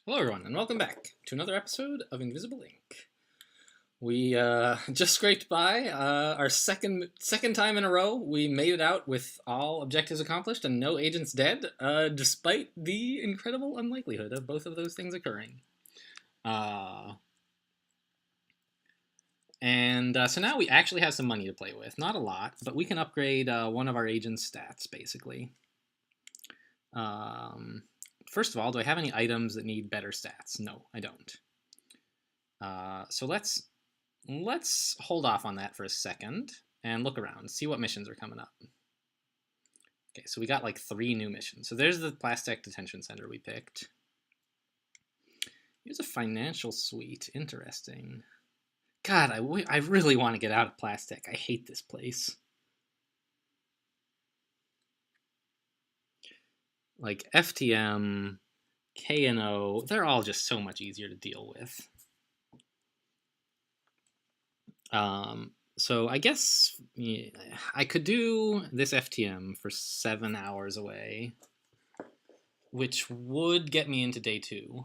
Hello, everyone, and welcome back to another episode of Invisible Ink. We just scraped by our second time in a row. We made it out with all objectives accomplished and no agents dead, despite the incredible unlikelihood of both of those things occurring. So now we actually have some money to play with. Not a lot, but we can upgrade one of our agent's stats, basically. First of all, do I have any items that need better stats? No, I don't. So let's hold off on that for a second and look around, see what missions are coming up. Okay, so we got like 3 new missions. So there's the Plastek Detention Center we picked. Here's a financial suite. Interesting. God, I really want to get out of Plastek. I hate this place. Like FTM, KNO, they're all just so much easier to deal with. So I guess I could do this FTM for 7 hours away, which would get me into day 2.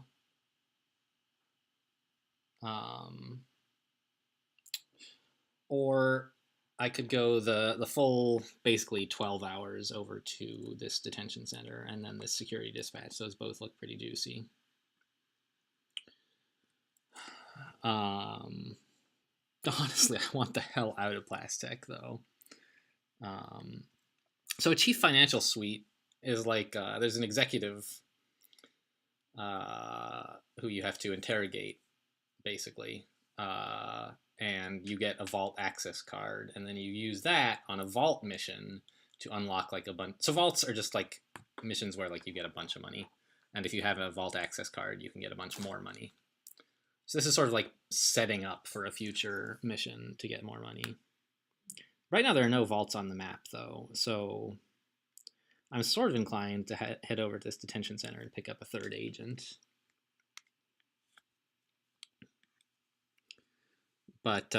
Or I could go the full, basically 12 hours over to this detention center and then this security dispatch. Those both look pretty juicy. Honestly, I want the hell out of Plastek, though. So a chief financial suite is like there's an executive who you have to interrogate, basically, and you get a vault access card, and then you use that on a vault mission to unlock like a bunch. So vaults are just like missions where like you get a bunch of money, and if you have a vault access card, you can get a bunch more money. So this is sort of like setting up for a future mission to get more money. Right now there are no vaults on the map, though, so I'm sort of inclined to head over to this detention center and pick up a 3rd agent. But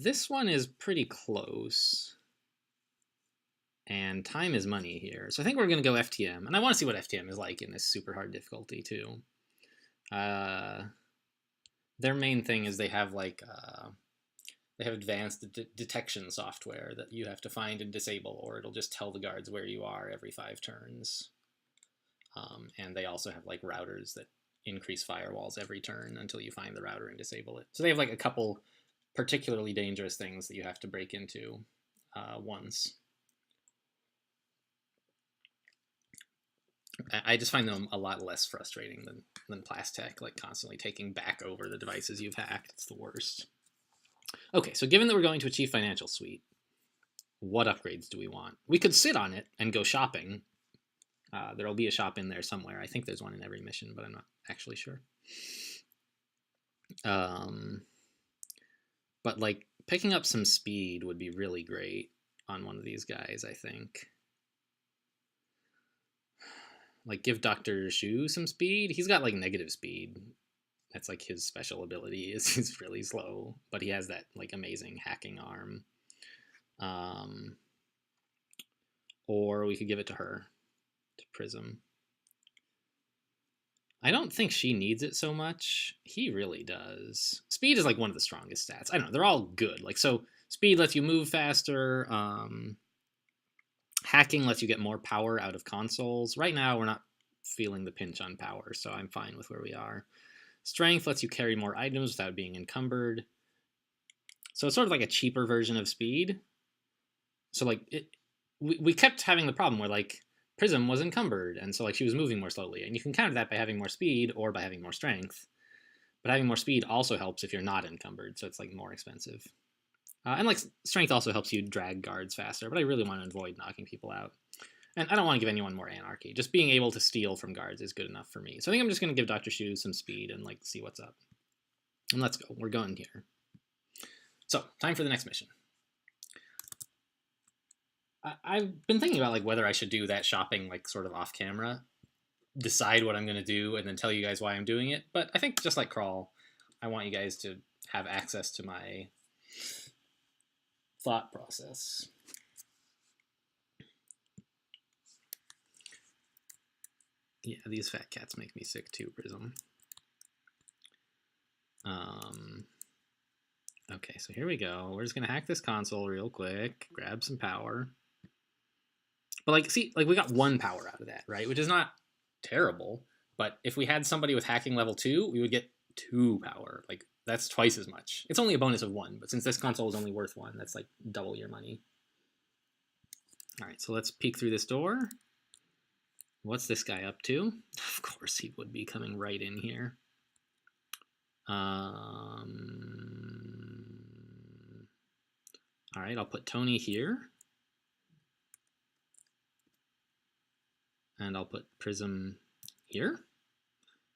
this one is pretty close. And time is money here. So I think we're going to go FTM. And I want to see what FTM is like in this super hard difficulty, too. Their main thing is they have like they have advanced detection software that you have to find and disable, or it'll just tell the guards where you are every 5 turns. And they also have like routers that increase firewalls every turn until you find the router and disable it. So they have like a couple particularly dangerous things that you have to break into once. I just find them a lot less frustrating than Plastek, like constantly taking back over the devices you've hacked. It's the worst. Okay, so given that we're going to a chief financial suite, what upgrades do we want? We could sit on it and go shopping. There'll be a shop in there somewhere. I think there's one in every mission, but I'm not actually sure. But like picking up some speed would be really great on one of these guys, I think. Like give Dr. Shu some speed. He's got like negative speed. That's like his special ability is he's really slow, but he has that like amazing hacking arm. Or we could give it to her, to Prism. I don't think she needs it so much. He really does. Speed is like one of the strongest stats. I don't know. They're all good. Like so, speed lets you move faster. Hacking lets you get more power out of consoles. Right now, we're not feeling the pinch on power, so I'm fine with where we are. Strength lets you carry more items without being encumbered. So it's sort of like a cheaper version of speed. So like we kept having the problem where like Prism was encumbered, and so like she was moving more slowly. And you can counter that by having more speed or by having more strength. But having more speed also helps if you're not encumbered, so it's like more expensive. And like strength also helps you drag guards faster, but I really want to avoid knocking people out. And I don't want to give anyone more anarchy. Just being able to steal from guards is good enough for me. So I think I'm just going to give Dr. Shu some speed and like see what's up. And let's go. We're going here. So time for the next mission. I've been thinking about like whether I should do that shopping like sort of off camera, decide what I'm going to do, and then tell you guys why I'm doing it. But I think just like Crawl, I want you guys to have access to my thought process. Yeah, these fat cats make me sick too, Prism. Okay, so here we go. We're just gonna hack this console real quick, grab some power. But like, see, like we got 1 power out of that, right? Which is not terrible. But if we had somebody with hacking level 2, we would get 2 power. Like that's twice as much. It's only a bonus of 1, but since this console is only worth 1, that's like double your money. All right, so let's peek through this door. What's this guy up to? Of course he would be coming right in here. All right, I'll put Tony here. And I'll put Prism here.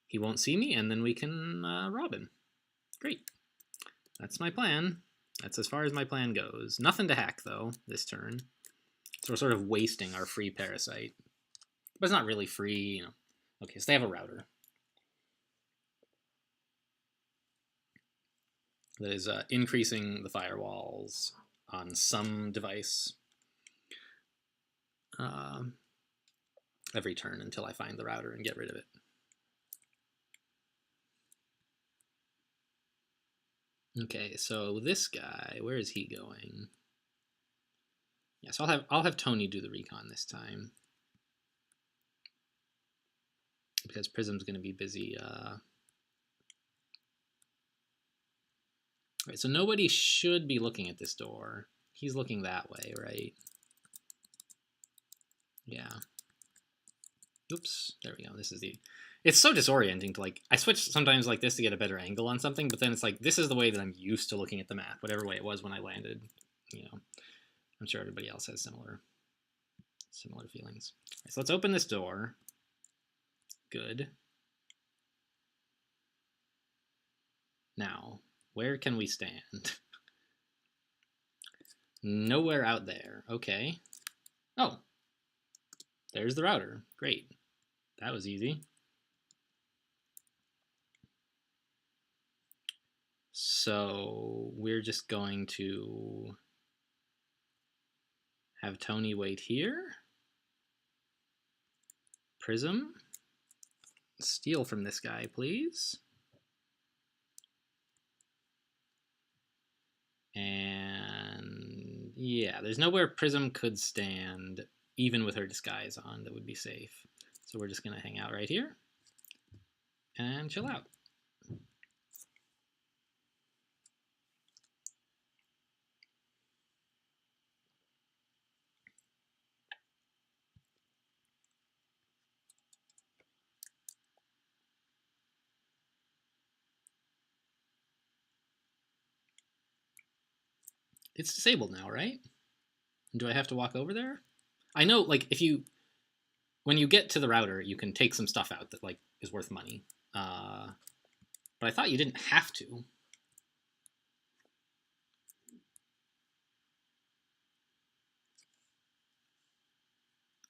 He won't see me, and then we can rob him. Great. That's my plan. That's as far as my plan goes. Nothing to hack, though, this turn. So we're sort of wasting our free Parasite. But it's not really free, you know. Okay, so they have a router. That is increasing the firewalls on some device every turn until I find the router and get rid of it. Okay, so this guy, where is he going? Yeah, so I'll have Tony do the recon this time because Prism's going to be busy. Right, so nobody should be looking at this door. He's looking that way, right? Yeah. Oops, there we go. This is the... It's so disorienting to like... I switch sometimes like this to get a better angle on something, but then it's like, this is the way that I'm used to looking at the map, whatever way it was when I landed, you know. I'm sure everybody else has similar feelings. Right, so let's open this door. Good. Now, where can we stand? Nowhere out there. Okay. Oh. There's the router. Great. That was easy. So we're just going to have Tony wait here. Prism. Steal from this guy, please. And yeah, there's nowhere Prism could stand, even with her disguise on, that would be safe. So we're just gonna hang out right here and chill out. It's disabled now, right? Do I have to walk over there? I know, like, when you get to the router, you can take some stuff out that, like, is worth money. But I thought you didn't have to.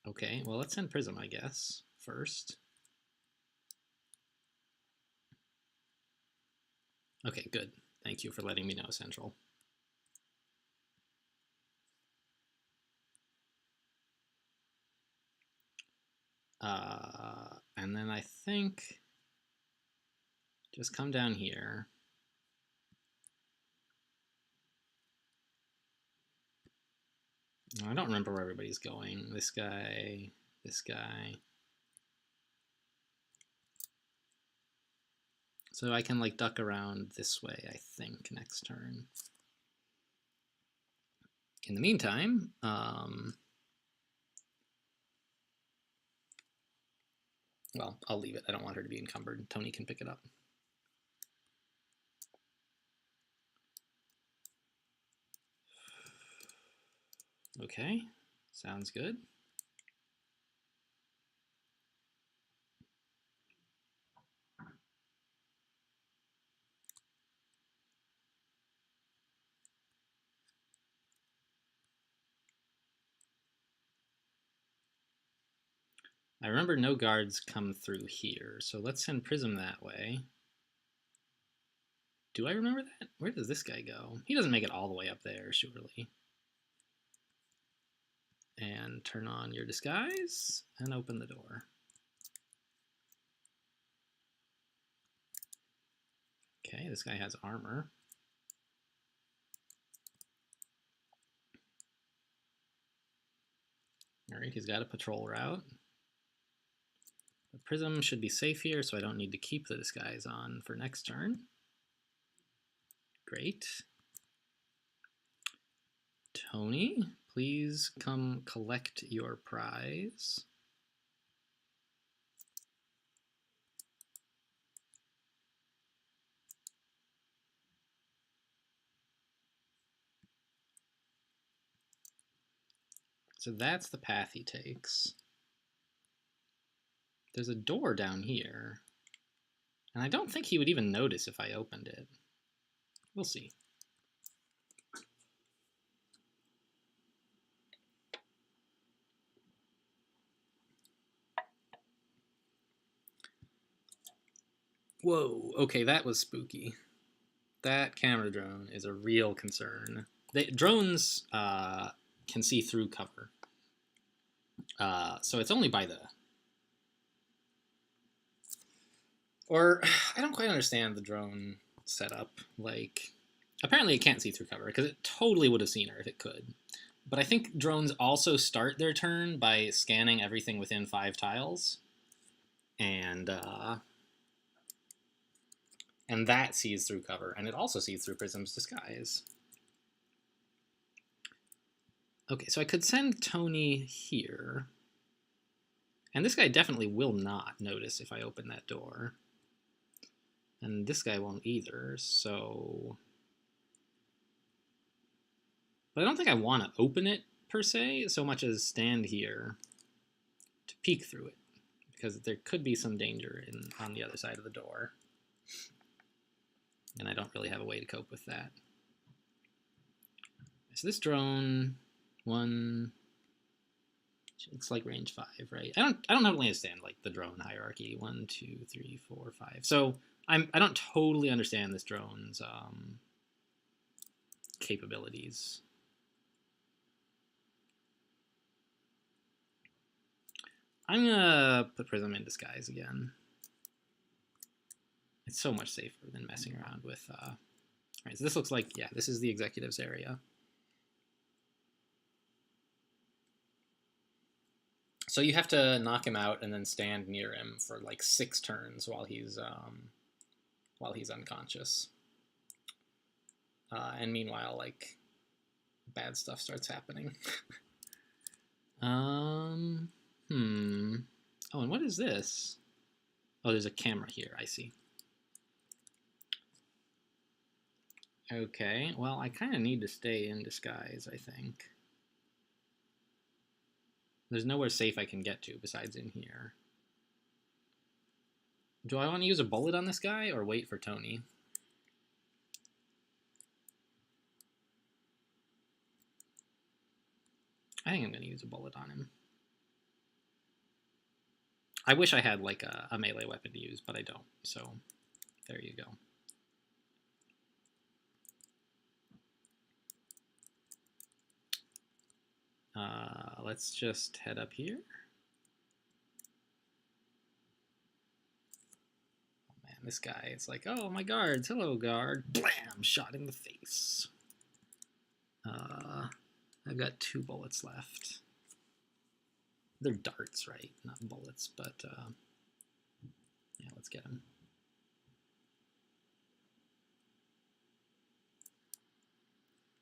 Okay, well, let's send Prism, I guess, first. Okay, good. Thank you for letting me know, Central. And then I think just come down here. I don't remember where everybody's going. This guy, this guy. So I can like duck around this way, I think, next turn. In the meantime, well, I'll leave it. I don't want her to be encumbered. Tony can pick it up. Okay, sounds good. I remember no guards come through here, so let's send Prism that way. Do I remember that? Where does this guy go? He doesn't make it all the way up there, surely. And turn on your disguise and open the door. Okay, this guy has armor. All right, he's got a patrol route. The prism should be safe here, so I don't need to keep the disguise on for next turn. Great. Tony, please come collect your prize. So that's the path he takes. There's a door down here, and I don't think he would even notice if I opened it. We'll see. Whoa, okay, that was spooky. That camera drone is a real concern. Drones can see through cover. So it's only by the... Or, I don't quite understand the drone setup. Like, apparently it can't see through cover, because it totally would have seen her if it could. But I think drones also start their turn by scanning everything within 5 tiles. And that sees through cover, and it also sees through Prism's disguise. Okay, so I could send Tony here. And this guy definitely will not notice if I open that door. And this guy won't either, so... But I don't think I want to open it, per se, so much as stand here to peek through it. Because there could be some danger on the other side of the door. And I don't really have a way to cope with that. So this drone, it's like range 5, right? I don't totally understand like the drone hierarchy. 1, 2, 3, 4, 5. So I don't totally understand this drone's capabilities. I'm gonna put Prism in disguise again. It's so much safer than messing around with... Alright, so this looks like, yeah, this is the executive's area. So you have to knock him out and then stand near him for like 6 turns while he's unconscious. And meanwhile, like, bad stuff starts happening. Oh, and what is this? Oh, there's a camera here, I see. Okay, well, I kind of need to stay in disguise, I think. There's nowhere safe I can get to besides in here. Do I want to use a bullet on this guy or wait for Tony? I think I'm going to use a bullet on him. I wish I had like a melee weapon to use, but I don't. So there you go. Let's just head up here. Oh man, this guy, it's like, oh, my guards, hello guard. Blam, shot in the face. I've got 2 bullets left. They're darts, right? Not bullets, but yeah, let's get them.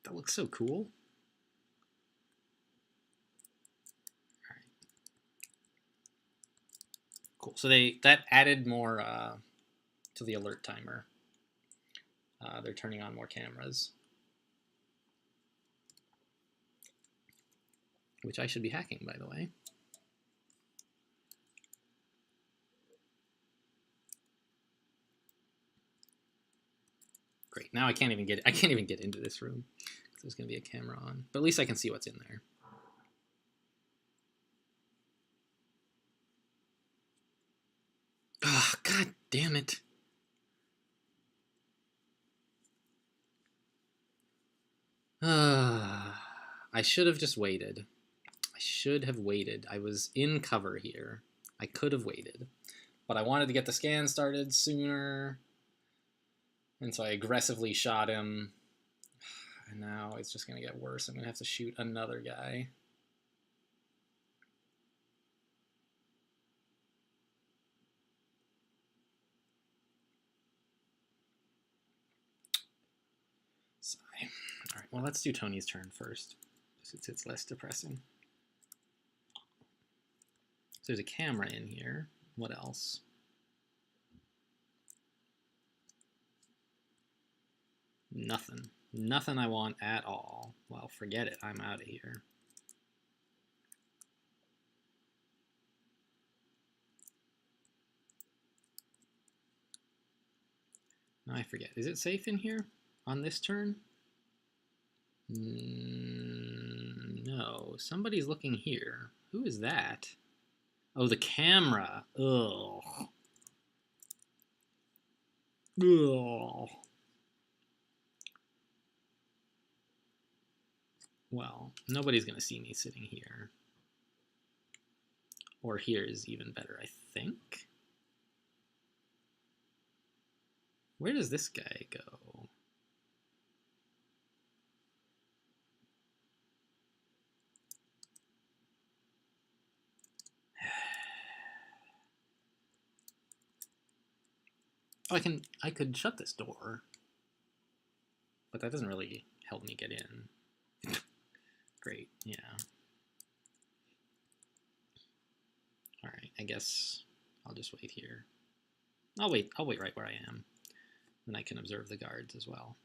That looks so cool. Cool. So that added more to the alert timer. They're turning on more cameras, which I should be hacking, by the way. Great. Now I can't even get into this room because there's going to be a camera on. But at least I can see what's in there. Oh, God damn it. I should have just waited. I should have waited. I was in cover here. I could have waited. But I wanted to get the scan started sooner. And so I aggressively shot him. And now it's just going to get worse. I'm going to have to shoot another guy. Sigh. All right, well, let's do Tony's turn first, since it's less depressing. So there's a camera in here. What else? Nothing. Nothing I want at all. Well, forget it. I'm out of here. I forget. Is it safe in here on this turn? No. Somebody's looking here. Who is that? Oh, the camera. Ugh. Ugh. Well, nobody's going to see me sitting here. Or here is even better, I think. Where does this guy go? Oh, I could shut this door. But that doesn't really help me get in. Great, yeah. Alright, I guess I'll just wait here. I'll wait right where I am. Then I can observe the guards as well.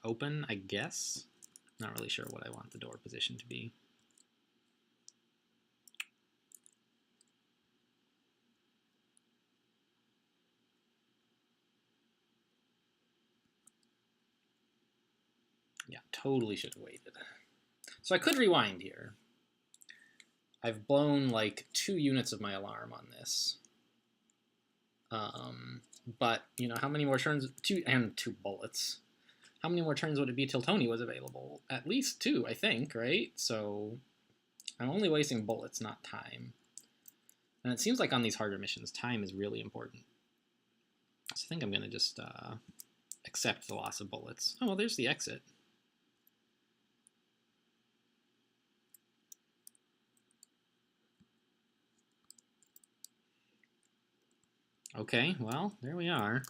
Open, I guess. Not really sure what I want the door position to be. Yeah, totally should have waited. So I could rewind here. I've blown like 2 units of my alarm on this. But, you know, how many more turns? 2 bullets. How many more turns would it be till Tony was available? At least 2, I think, right? So I'm only wasting bullets, not time. And it seems like on these harder missions, time is really important. So I think I'm going to just accept the loss of bullets. Oh, well, there's the exit. Okay, well, there we are.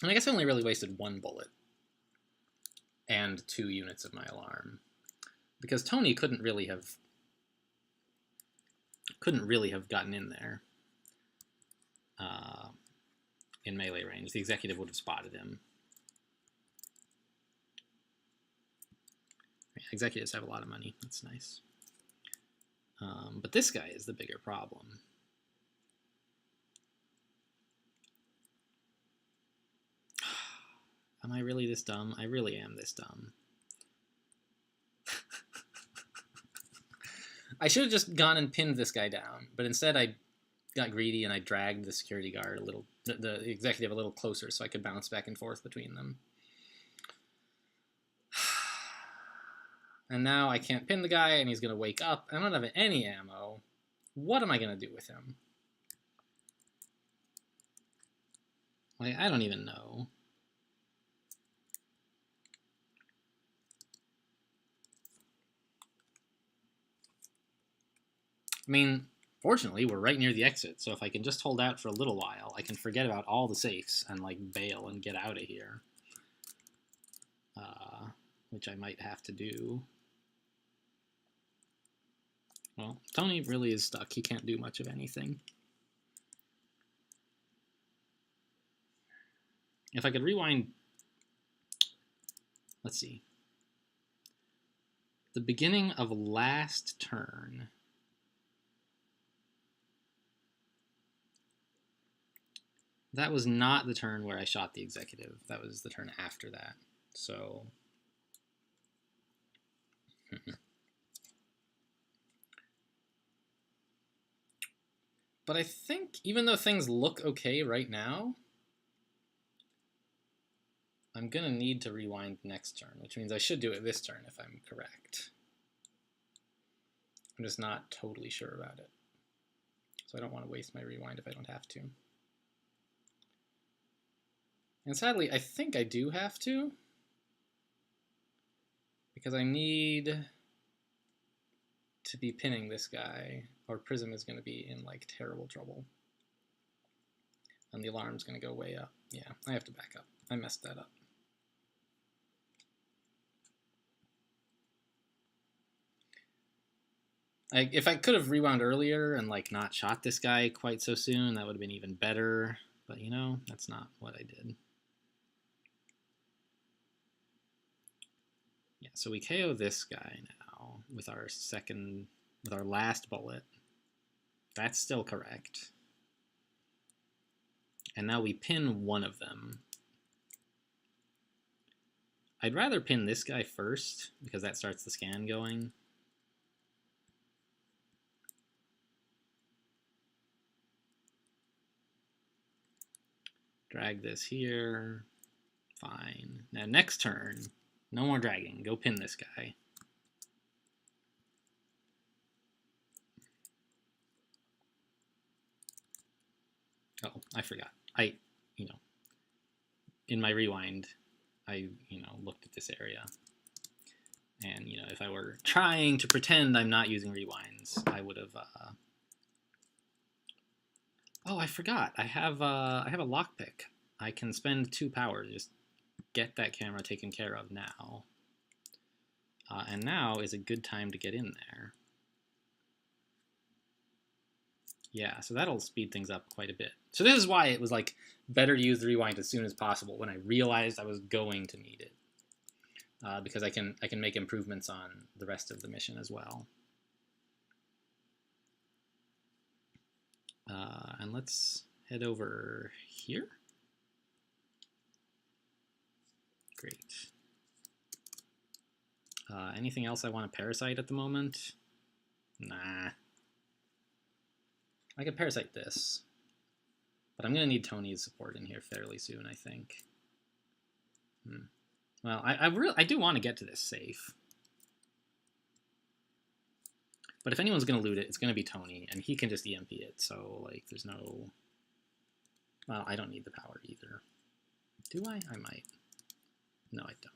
And I guess I only really wasted 1 bullet and 2 units of my alarm, because Tony couldn't really have gotten in there in melee range. The executive would have spotted him. Executives have a lot of money. That's nice. But this guy is the bigger problem. Am I really this dumb? I really am this dumb. I should have just gone and pinned this guy down, but instead I got greedy and I dragged the security guard a little, the executive a little closer so I could bounce back and forth between them. And now I can't pin the guy and he's going to wake up. I don't have any ammo. What am I going to do with him? Like, I don't even know. I mean, fortunately, we're right near the exit, so if I can just hold out for a little while, I can forget about all the safes and, like, bail and get out of here. Which I might have to do. Well, Tony really is stuck. He can't do much of anything. If I could rewind... Let's see. The beginning of last turn... That was not the turn where I shot the executive. That was the turn after that. So... But I think even though things look okay right now, I'm going to need to rewind next turn, which means I should do it this turn if I'm correct. I'm just not totally sure about it. So I don't want to waste my rewind if I don't have to. And sadly, I think I do have to, because I need to be pinning this guy, or Prism is going to be in like terrible trouble. And the alarm's going to go way up. Yeah, I have to back up. I messed that up. If I could have rewound earlier and like not shot this guy quite so soon, that would have been even better. But you know, that's not what I did. Yeah, so we KO this guy now with our last bullet. That's still correct. And now we pin one of them. I'd rather pin this guy first, because that starts the scan going. Drag this here. Fine. Now next turn, no more dragging. Go pin this guy. Oh, I forgot. In my rewind, I looked at this area. And, if I were trying to pretend I'm not using rewinds, I would have... Oh, I forgot. I have a lockpick. I can spend 2 power to just get that camera taken care of now. And now is a good time to get in there. Yeah, so that'll speed things up quite a bit. So this is why it was like better to use the rewind as soon as possible when I realized I was going to need it. Because I can make improvements on the rest of the mission as well. And let's head over here. Great. Anything else I want to parasite at the moment? Nah. I could parasite this. But I'm going to need Tony's support in here fairly soon, I think. Well, I do want to get to this safe. But if anyone's going to loot it, it's going to be Tony, and he can just EMP it, so, like, there's no... Well, I don't need the power either. Do I? I might. No, I don't.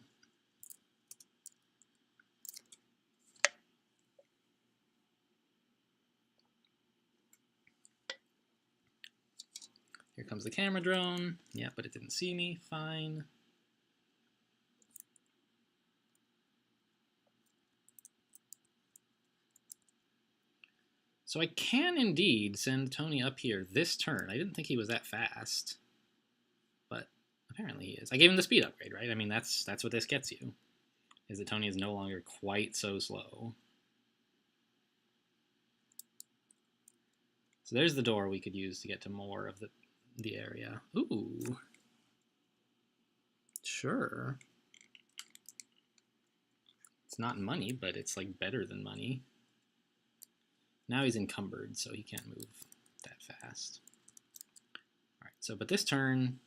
Here comes the camera drone. Yeah, but it didn't see me. Fine. So I can indeed send Tony up here this turn. I didn't think he was that fast, but apparently he is. I gave him the speed upgrade, right? I mean, that's what this gets you, is that Tony is no longer quite so slow. So there's the door we could use to get to more of the area. Ooh. Sure. It's not money, but it's like better than money. Now he's encumbered, so he can't move that fast. All right, so but this turn,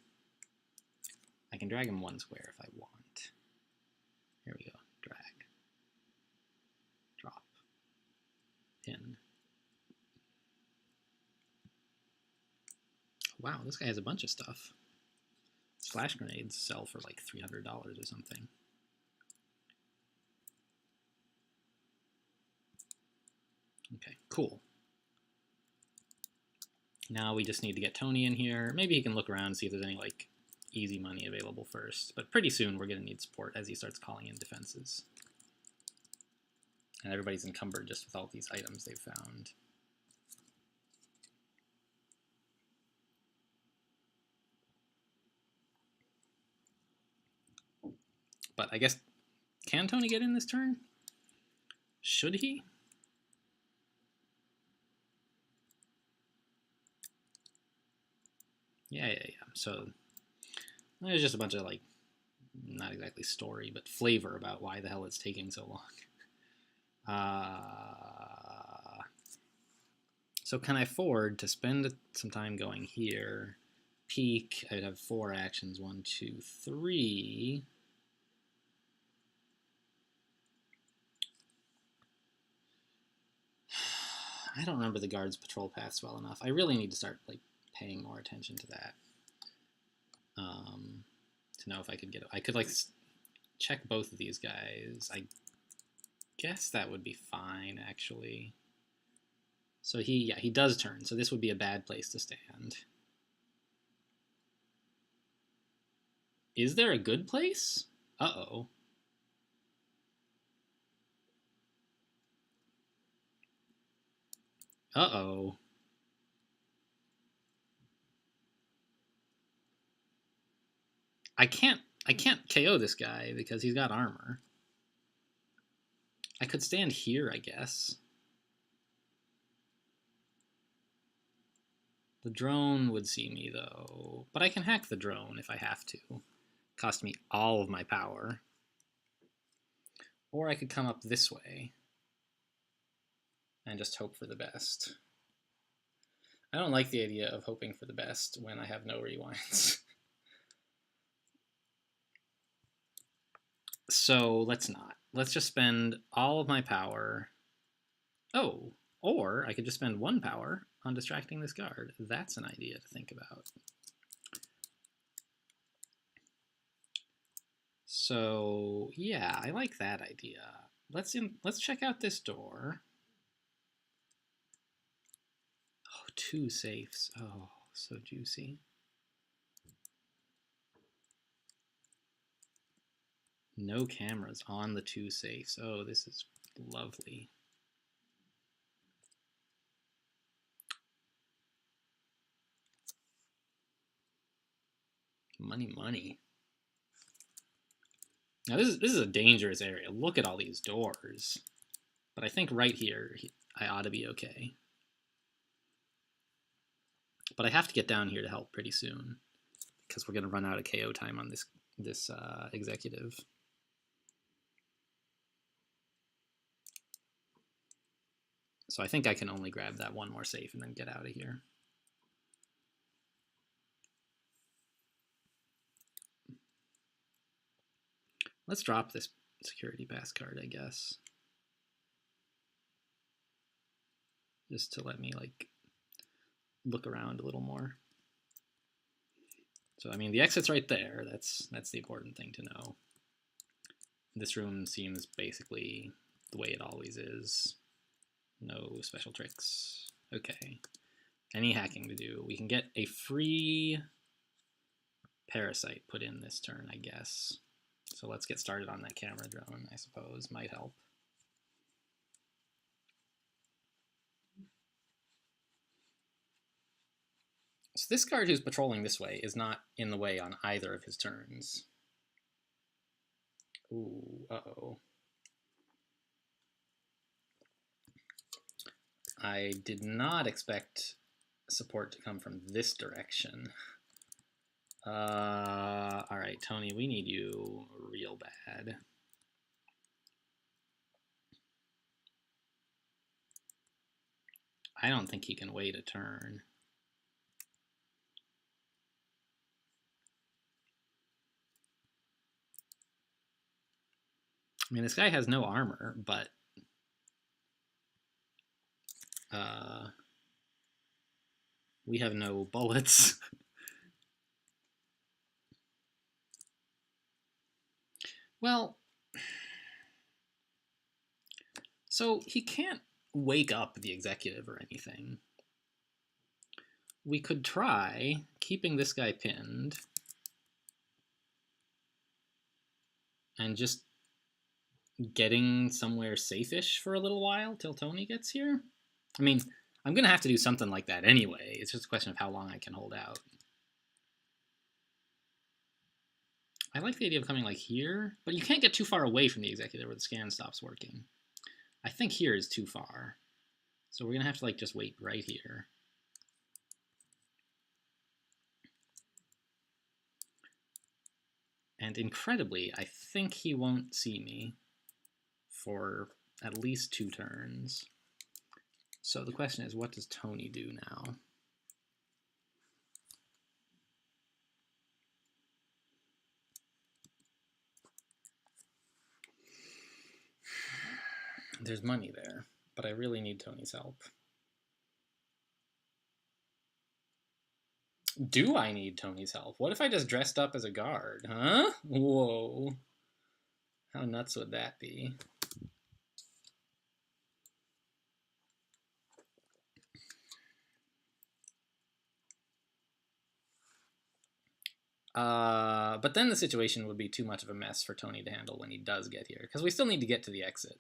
I can drag him 1 square if I want. Here we go. Drag. Drop. Pin. Wow, this guy has a bunch of stuff. Flash grenades sell for like $300 or something. Okay, cool. Now we just need to get Tony in here. Maybe he can look around and see if there's any like easy money available first. But pretty soon we're going to need support as he starts calling in defenses. And everybody's encumbered just with all these items they've found. But I guess, can Tony get in this turn? Should he? Yeah. So there's just a bunch of like, not exactly story, but flavor about why the hell it's taking so long. So can I afford to spend some time going here? Peek, I'd have 4 actions, 1, 2, 3. I don't remember the guard's patrol paths well enough. I really need to start like paying more attention to that. To know if I could get it. I could like check both of these guys. I guess that would be fine actually. So he does turn. So this would be a bad place to stand. Is there a good place? Uh-oh. Uh-oh. I can't KO this guy because he's got armor. I could stand here, I guess. The drone would see me, though. But I can hack the drone if I have to. Cost me all of my power. Or I could come up this way and just hope for the best. I don't like the idea of hoping for the best when I have no rewinds. So let's not. Let's just spend all of my power. Oh, or I could just spend 1 power on distracting this guard. That's an idea to think about. So yeah, I like that idea. Let's check out this door. Oh, 2 safes. Oh, so juicy. No cameras on the 2 safes. Oh, this is lovely. Money, money. Now this is a dangerous area. Look at all these doors. But I think right here I ought to be okay. But I have to get down here to help pretty soon because we're going to run out of KO time on this executive. So I think I can only grab that 1 more safe and then get out of here. Let's drop this security pass card, I guess. Just to let me like look around a little more. So I mean the exit's right there. That's the important thing to know. This room seems basically the way it always is. No special tricks. Okay. Any hacking to do. We can get a free parasite put in this turn, I guess. So let's get started on that camera drone, I suppose. Might help. So this guard who's patrolling this way is not in the way on either of his turns. Ooh, uh-oh. I did not expect support to come from this direction. All right, Tony, we need you real bad. I don't think he can wait a turn. I mean, this guy has no armor, but we have no bullets. Well, so he can't wake up the executive or anything. We could try keeping this guy pinned and just getting somewhere safe-ish for a little while till Tony gets here. I mean, I'm going to have to do something like that anyway. It's just a question of how long I can hold out. I like the idea of coming like here, but you can't get too far away from the executive or the scan stops working. I think here is too far. So we're going to have to like just wait right here. And incredibly, I think he won't see me for at least 2 turns. So the question is, what does Tony do now? There's money there, but I really need Tony's help. Do I need Tony's help? What if I just dressed up as a guard, huh? Whoa. How nuts would that be? But then the situation would be too much of a mess for Tony to handle when he does get here, because we still need to get to the exit.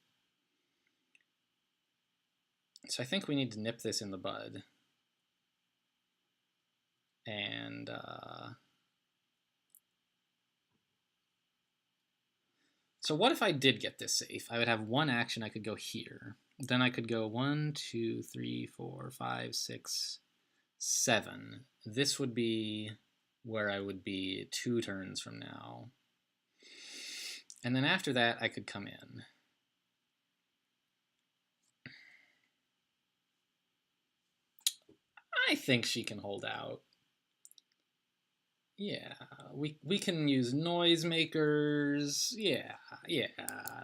So I think we need to nip this in the bud. And so what if I did get this safe? I would have one action. I could go here. Then I could go 1, 2, 3, 4, 5, 6, 7. This would be where I would be 2 turns from now. And then after that, I could come in. I think she can hold out. Yeah, we can use noisemakers. Yeah.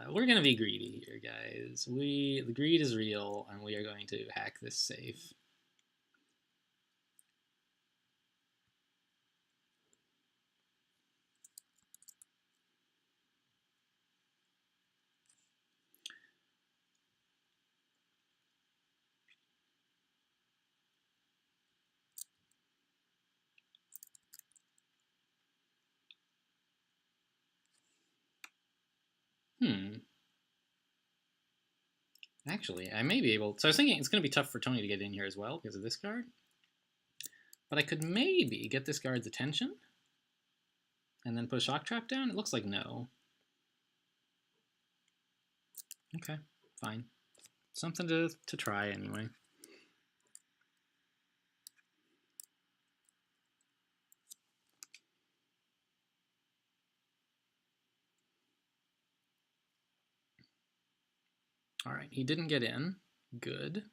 We're gonna be greedy here, guys. The greed is real, and we are going to hack this safe. Actually, I may be able... So I was thinking it's going to be tough for Tony to get in here as well because of this card. But I could maybe get this guard's attention and then put a shock trap down. It looks like no. Okay, fine. Something to try anyway. All right, he didn't get in. Good.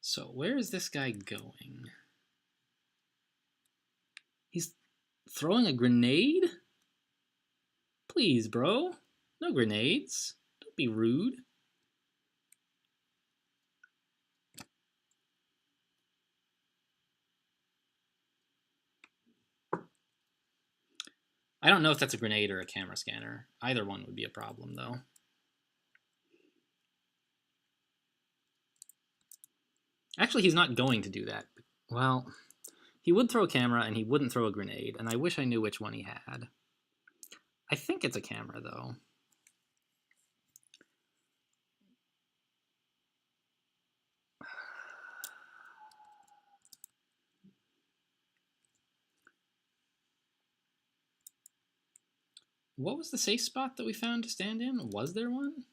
So where is this guy going? He's throwing a grenade? Please, bro. No grenades. Don't be rude. I don't know if that's a grenade or a camera scanner. Either one would be a problem, though. Actually, he's not going to do that. Well, he would throw a camera and he wouldn't throw a grenade, and I wish I knew which one he had. I think it's a camera, though. What was the safe spot that we found to stand in? Was there one?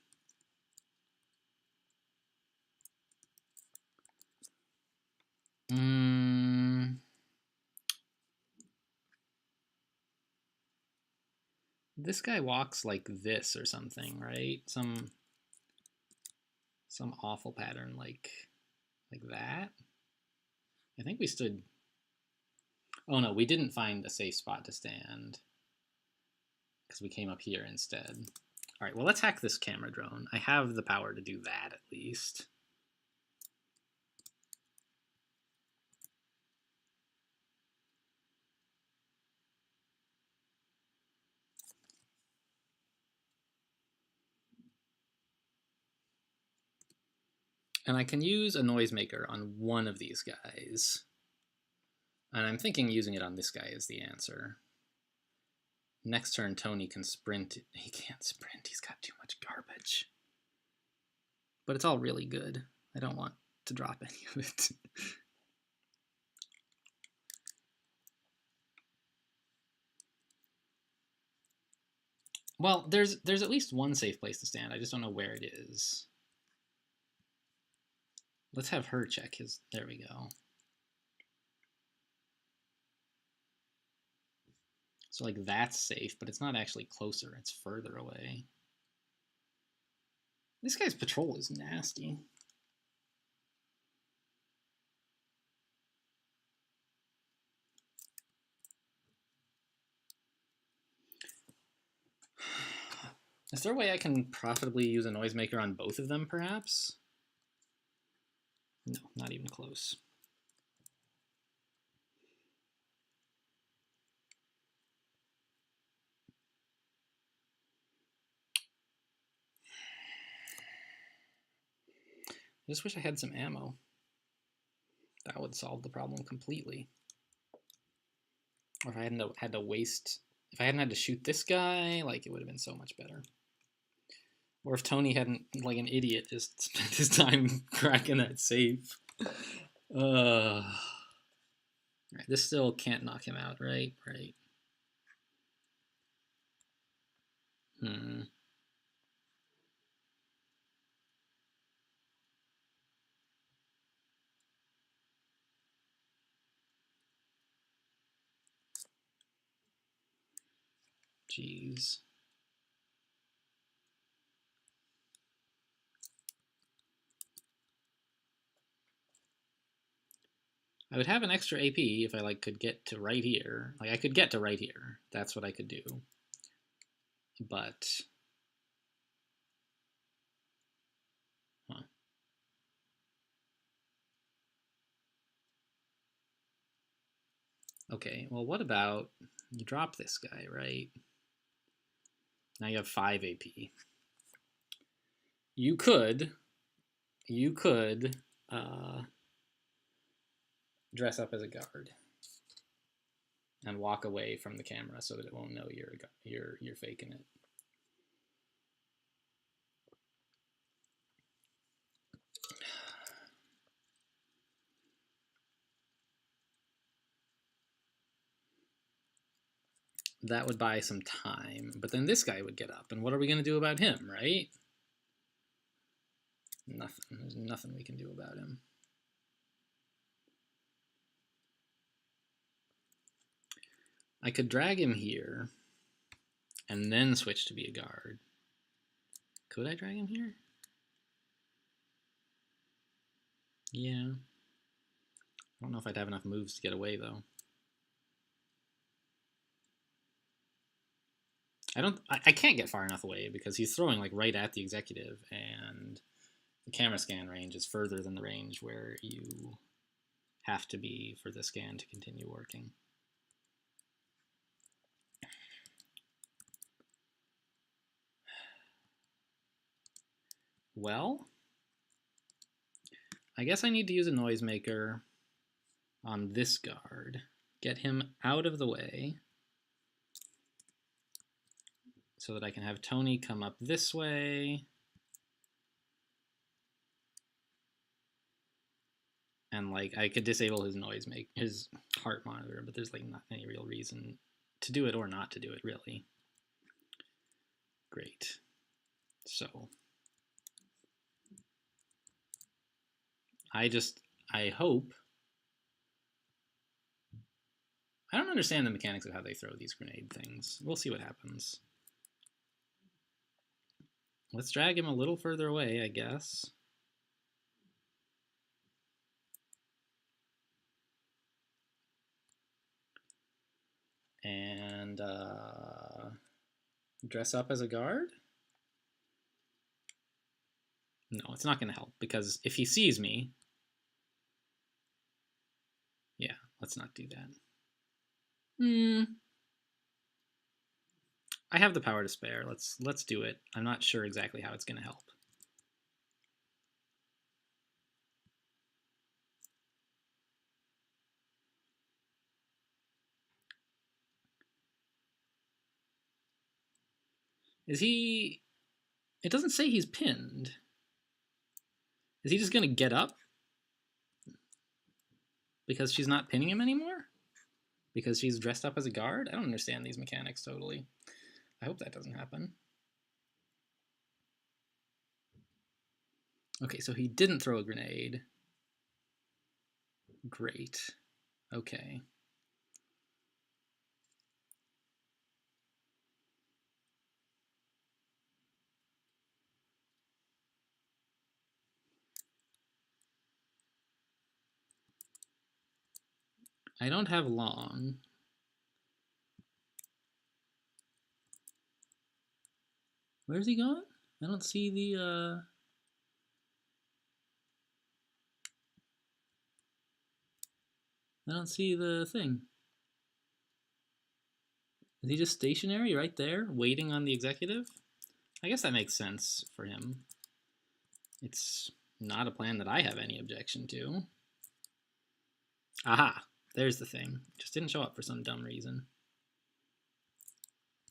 This guy walks like this or something, right? Some awful pattern like that. I think we stood... Oh no, we didn't find a safe spot to stand because we came up here instead. All right, well, let's hack this camera drone. I have the power to do that at least. And I can use a noisemaker on one of these guys. And I'm thinking using it on this guy is the answer. Next turn, Tony can sprint. He can't sprint. He's got too much garbage. But it's all really good. I don't want to drop any of it. Well, there's at least one safe place to stand. I just don't know where it is. Let's have her check his... There we go. So like that's safe, but it's not actually closer, it's further away. This guy's patrol is nasty. Is there a way I can profitably use a noisemaker on both of them, perhaps? No, not even close. I just wish I had some ammo. That would solve the problem completely. Or if I hadn't had to waste, if I hadn't had to shoot this guy, like it would have been so much better. Or if Tony hadn't, like an idiot, just spent his time cracking that safe. Right, this still can't knock him out, right? Right. Jeez. I would have an extra AP if I like could get to right here. Like I could get to right here. That's what I could do. But okay, well what about you drop this guy, right? Now you have 5 AP. You could dress up as a guard and walk away from the camera so that it won't know you're faking it. That would buy some time, but then this guy would get up, and what are we going to do about him, right? Nothing. There's nothing we can do about him. I could drag him here and then switch to be a guard. Could I drag him here? Yeah. I don't know if I'd have enough moves to get away, though. I can't get far enough away because he's throwing like right at the executive, and the camera scan range is further than the range where you have to be for the scan to continue working. Well, I guess I need to use a noisemaker on this guard. Get him out of the way so that I can have Tony come up this way. And like I could disable his his heart monitor, but there's like not any real reason to do it or not to do it, really. Great. So I hope. I don't understand the mechanics of how they throw these grenade things. We'll see what happens. Let's drag him a little further away, I guess. And dress up as a guard? No, it's not going to help, because if he sees me... Yeah, let's not do that. I have the power to spare. Let's do it. I'm not sure exactly how it's going to help. Is he... It doesn't say he's pinned. Is he just going to get up? Because she's not pinning him anymore? Because she's dressed up as a guard? I don't understand these mechanics totally. I hope that doesn't happen. Okay, so he didn't throw a grenade. Great. Okay. I don't have long. Where's he going? I don't see the, I don't see the thing. Is he just stationary right there, waiting on the executive? I guess that makes sense for him. It's not a plan that I have any objection to. Aha, there's the thing. Just didn't show up for some dumb reason.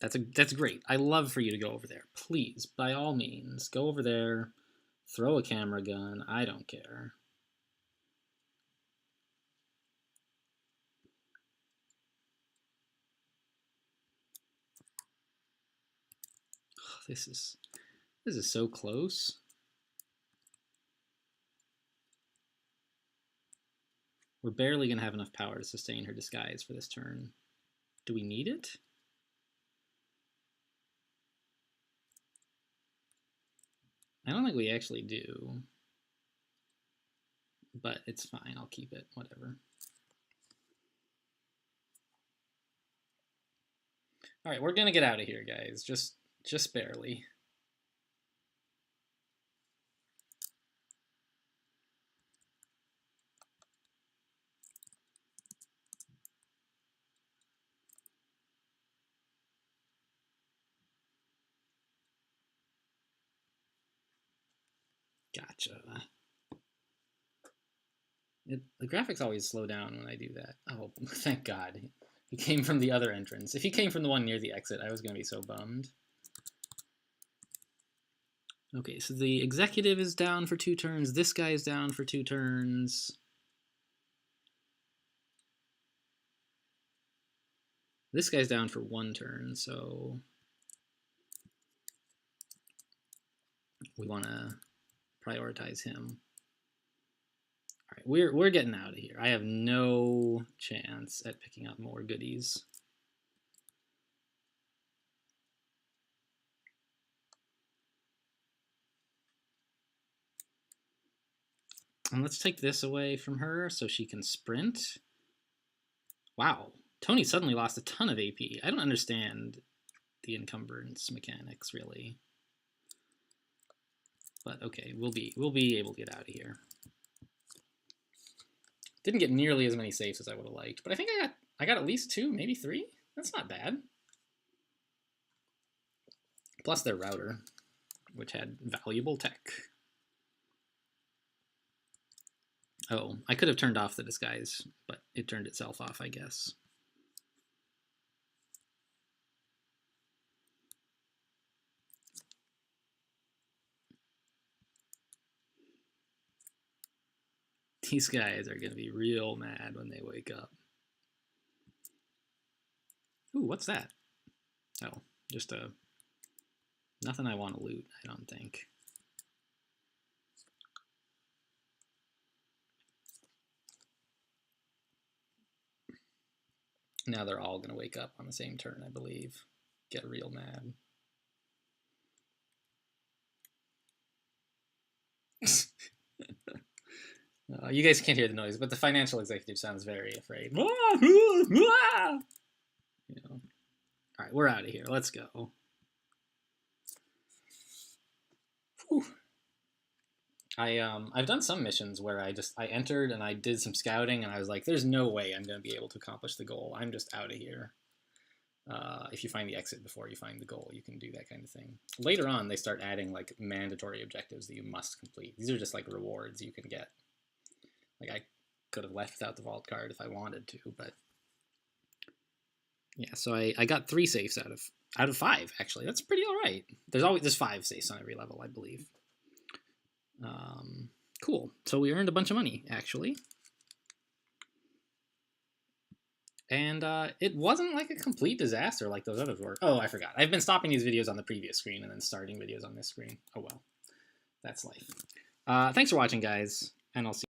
That's great. I love for you to go over there. Please, by all means, go over there, throw a camera gun. I don't care. Oh, this is so close. We're barely going to have enough power to sustain her disguise for this turn. Do we need it? I don't think we actually do. But it's fine. I'll keep it. Whatever. All right, we're going to get out of here, guys. Just barely. Gotcha. The graphics always slow down when I do that. Oh, thank God. He came from the other entrance. If he came from the one near the exit, I was going to be so bummed. Okay, so the executive is down for 2 turns. This guy is down for 2 turns. This guy's down for 1 turn, so we want to prioritize him. All right, we're getting out of here. I have no chance at picking up more goodies. And let's take this away from her so she can sprint. Wow, Tony suddenly lost a ton of AP. I don't understand the encumbrance mechanics, really. But okay, we'll be able to get out of here. Didn't get nearly as many saves as I would have liked, but I think I got at least 2, maybe 3. That's not bad. Plus their router, which had valuable tech. Oh, I could have turned off the disguise, but it turned itself off, I guess. These guys are going to be real mad when they wake up. Ooh, what's that? Oh, just nothing I want to loot, I don't think. Now they're all going to wake up on the same turn, I believe. Get real mad. You guys can't hear the noise, but the financial executive sounds very afraid. You know. All right, we're out of here. Let's go. Whew. I've done some missions where I entered and I did some scouting and I was like, there's no way I'm going to be able to accomplish the goal. I'm just out of here. If you find the exit before you find the goal, you can do that kind of thing. Later on, they start adding like mandatory objectives that you must complete. These are just like rewards you can get. Like I could have left without the vault card if I wanted to, but yeah. So I got 3 safes out of 5 actually. That's pretty all right. There's 5 safes on every level, I believe. Cool. So we earned a bunch of money actually. And it wasn't like a complete disaster like those others were. Oh, I forgot. I've been stopping these videos on the previous screen and then starting videos on this screen. Oh well, that's life. Thanks for watching, guys, and I'll see you.